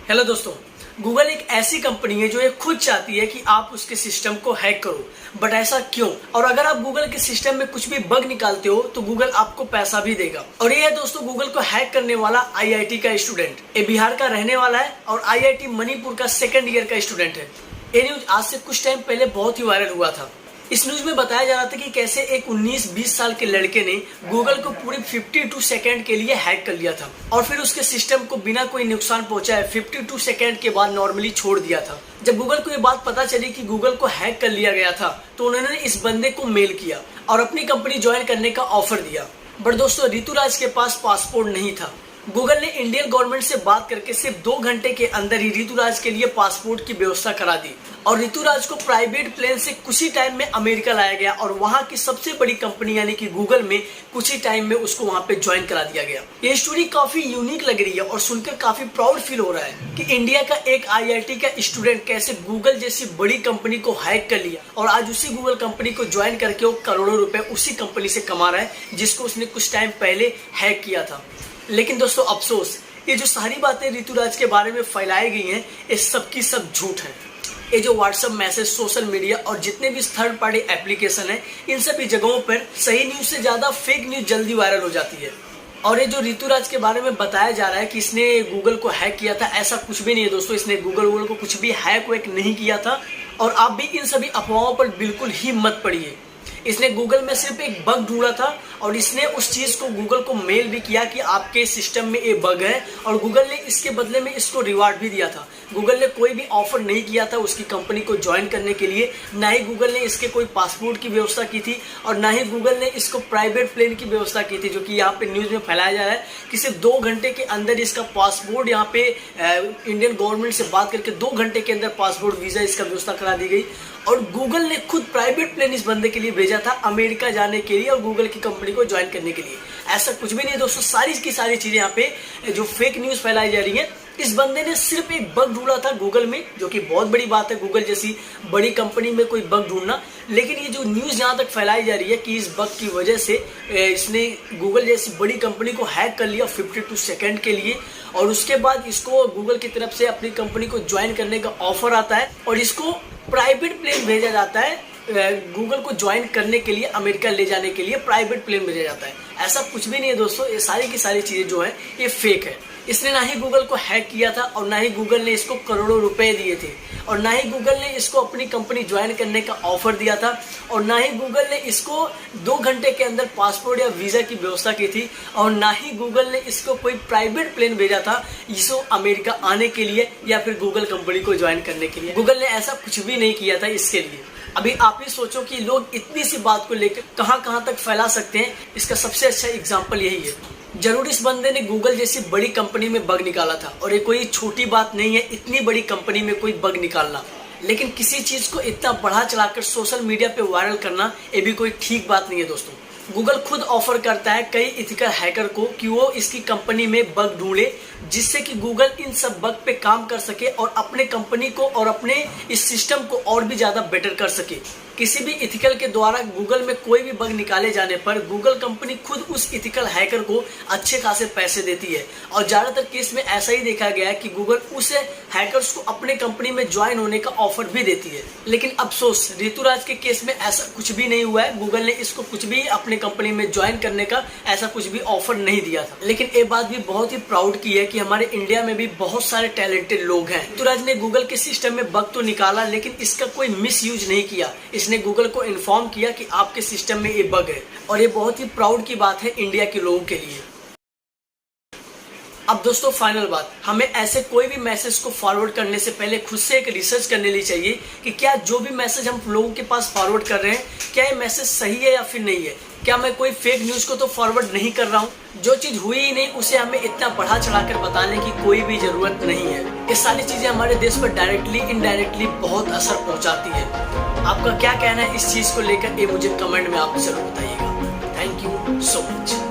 Hello दोस्तों, Google एक ऐसी कंपनी है जो ये खुद चाहती है कि आप उसके सिस्टम को हैक करो। बट ऐसा क्यों? और अगर आप गूगल के सिस्टम में कुछ भी बग निकालते हो तो गूगल आपको पैसा भी देगा। और ये है दोस्तों गूगल को हैक करने वाला आईआईटी का स्टूडेंट। ये बिहार का रहने वाला है और आईआईटी मणिपुर का 2nd ईयर का स्टूडेंट है। ये न्यूज आज से कुछ टाइम पहले बहुत ही वायरल हुआ था। इस न्यूज में बताया जा रहा था कि कैसे एक 19-20 साल के लड़के ने गूगल को पूरे 52 सेकंड के लिए हैक कर लिया था और फिर उसके सिस्टम को बिना कोई नुकसान पहुंचाए 52 सेकंड के बाद नॉर्मली छोड़ दिया था। जब गूगल को ये बात पता चली कि गूगल को हैक कर लिया गया था तो उन्होंने इस बंदे को मेल किया और अपनी कंपनी ज्वाइन करने का ऑफर दिया। बट दोस्तों ऋतुराज के पास पासपोर्ट नहीं था। गूगल ने इंडियन गवर्नमेंट से बात करके सिर्फ 2 घंटे के अंदर ही ऋतुराज के लिए पासपोर्ट की व्यवस्था करा दी और ऋतुराज को प्राइवेट प्लेन से कुछ ही टाइम में अमेरिका लाया गया और वहां की सबसे बड़ी कंपनी यानी कि गूगल में कुछ ही टाइम में उसको वहां पे ज्वाइन करा दिया गया। ये स्टोरी काफी यूनिक लग रही है और सुनकर काफी प्राउड फील हो रहा है कि इंडिया का एक आईआईटी का स्टूडेंट कैसे गूगल जैसी बड़ी कंपनी को हैक कर लिया और आज उसी गूगल कंपनी को ज्वाइन करके वो करोड़ों रुपए उसी कंपनी से कमा रहा है जिसको उसने कुछ टाइम पहले हैक किया था। लेकिन दोस्तों अफसोस, ये जो सारी बातें ऋतुराज के बारे में फैलाई गई हैं ये सब की सब झूठ है। ये जो व्हाट्सएप मैसेज, सोशल मीडिया और जितने भी थर्ड पार्टी एप्लीकेशन है इन सभी जगहों पर सही न्यूज से ज्यादा फेक न्यूज जल्दी वायरल हो जाती है। और ये जो ऋतुराज के बारे में बताया जा रहा है कि इसने गूगल को हैक किया था, ऐसा कुछ भी नहीं है दोस्तों। इसने गूगल को कुछ भी हैक वैक नहीं किया था और आप भी इन सभी अफवाहों पर बिल्कुल ही मत पड़िए। इसने गूगल में सिर्फ एक बग ढूंढा था और इसने उस चीज को गूगल को मेल भी किया कि आपके सिस्टम में ये बग है और गूगल ने इसके बदले में इसको रिवार्ड भी दिया था। गूगल ने कोई भी ऑफर नहीं किया था उसकी कंपनी को ज्वाइन करने के लिए, ना ही गूगल ने इसके कोई पासपोर्ट की व्यवस्था की थी और ना ही गूगल ने इसको प्राइवेट प्लेन की व्यवस्था की थी, जो कि यहाँ पे न्यूज में फैलाया जा रहा है कि सिर्फ 2 घंटे के अंदर इसका पासपोर्ट यहाँ पे इंडियन गवर्नमेंट से बात करके 2 घंटे के अंदर पासपोर्ट वीजा इसका व्यवस्था करा दी गई। और गूगल ने खुद प्राइवेट प्लेन इस बंदे के लिए भेजा था अमेरिका जाने के लिए और गूगल की कंपनी को ज्वाइन करने के लिए। ऐसा कुछ भी नहीं है दोस्तों, सारी की सारी चीजें यहाँ पे जो फेक न्यूज फैलाई जा रही है। इस बंदे ने सिर्फ एक बग ढूंढा था गूगल में, जो कि बहुत बड़ी बात है गूगल जैसी बड़ी कंपनी में कोई बग ढूंढना। लेकिन ये जो न्यूज यहाँ तक फैलाई जा रही है कि इस बग की वजह से इसने गूगल जैसी बड़ी कंपनी को हैक कर लिया 52 सेकंड के लिए और उसके बाद इसको गूगल की तरफ से अपनी कंपनी को ज्वाइन करने का ऑफर आता है और इसको प्राइवेट प्लेन भेजा जाता है गूगल को ज्वाइन करने के लिए, अमेरिका ले जाने के लिए प्राइवेट प्लेन भेजा जाता है। ऐसा कुछ भी नहीं है दोस्तों, ये सारी की सारी चीजें जो है ये फेक है। इसने ना ही गूगल को हैक किया था और ना ही गूगल ने इसको करोड़ों रुपए दिए थे और ना ही गूगल ने इसको अपनी कंपनी ज्वाइन करने का ऑफर दिया था और ना ही गूगल ने इसको 2 घंटे के अंदर पासपोर्ट या वीजा की व्यवस्था की थी और ना ही गूगल ने इसको कोई प्राइवेट प्लेन भेजा था इसको अमेरिका आने के लिए या फिर गूगल कंपनी को ज्वाइन करने के लिए। गूगल ने ऐसा कुछ भी नहीं किया था इसके लिए। अभी आप ही सोचो कि लोग इतनी सी बात को लेकर कहां तक फैला सकते हैं। इसका सबसे अच्छा एग्जांपल यही है। जरूर इस बंदे ने गूगल जैसी बड़ी कंपनी में बग निकाला था और ये कोई छोटी बात नहीं है इतनी बड़ी कंपनी में कोई बग निकालना, लेकिन किसी चीज को इतना बढ़ा चढ़ाकर सोशल मीडिया पे वायरल करना ये भी कोई ठीक बात नहीं है दोस्तों। गूगल खुद ऑफर करता है कई एथिकल हैकर को कि वो इसकी कंपनी में बग ढूंढे जिससे कि गूगल इन सब बग पे काम कर सके और अपने कंपनी को और अपने इस सिस्टम को और भी ज्यादा बेटर कर सके। किसी भी एथिकल के द्वारा गूगल में कोई भी बग निकाले जाने पर गूगल कंपनी खुद उस एथिकल हैकर को अच्छे खासे पैसे देती है और ज्यादातर केस में ऐसा ही देखा गया है कि गूगल उस हैकर्स को अपने कंपनी में ज्वाइन होने का ऑफर भी देती है। लेकिन अफसोस ऋतुराज के केस में ऐसा कुछ भी नहीं हुआ है। गूगल ने इसको कुछ भी अपने कंपनी में ज्वाइन करने का ऐसा कुछ भी ऑफर नहीं दिया था। लेकिन ये बात भी बहुत ही प्राउड की है कि हमारे इंडिया में भी बहुत सारे टैलेंटेड लोग हैं। ऋतुराज ने गूगल के सिस्टम में बग तो निकाला लेकिन इसका कोई मिस यूज नहीं किया। इसने गूगल को इन्फॉर्म किया कि आपके सिस्टम में ये बग है और ये बहुत ही प्राउड की बात है इंडिया के लोगों के लिए। अब दोस्तों फाइनल बात, हमें ऐसे कोई भी मैसेज को फॉरवर्ड करने से पहले खुद से एक रिसर्च करने लिए चाहिए कि क्या जो भी मैसेज हम लोगों के पास फॉरवर्ड कर रहे हैं क्या ये मैसेज सही है या फिर नहीं है। क्या मैं कोई फेक न्यूज को तो फॉरवर्ड नहीं कर रहा हूँ। जो चीज हुई ही नहीं उसे हमें इतना बढ़ा चढ़ाकर बताने की कोई भी जरूरत नहीं है। ये सारी चीजें हमारे देश पर डायरेक्टली इनडायरेक्टली बहुत असर पहुंचाती है। आपका क्या कहना है इस चीज को लेकर ये मुझे कमेंट में आप जरूर बताइएगा। Thank you so much.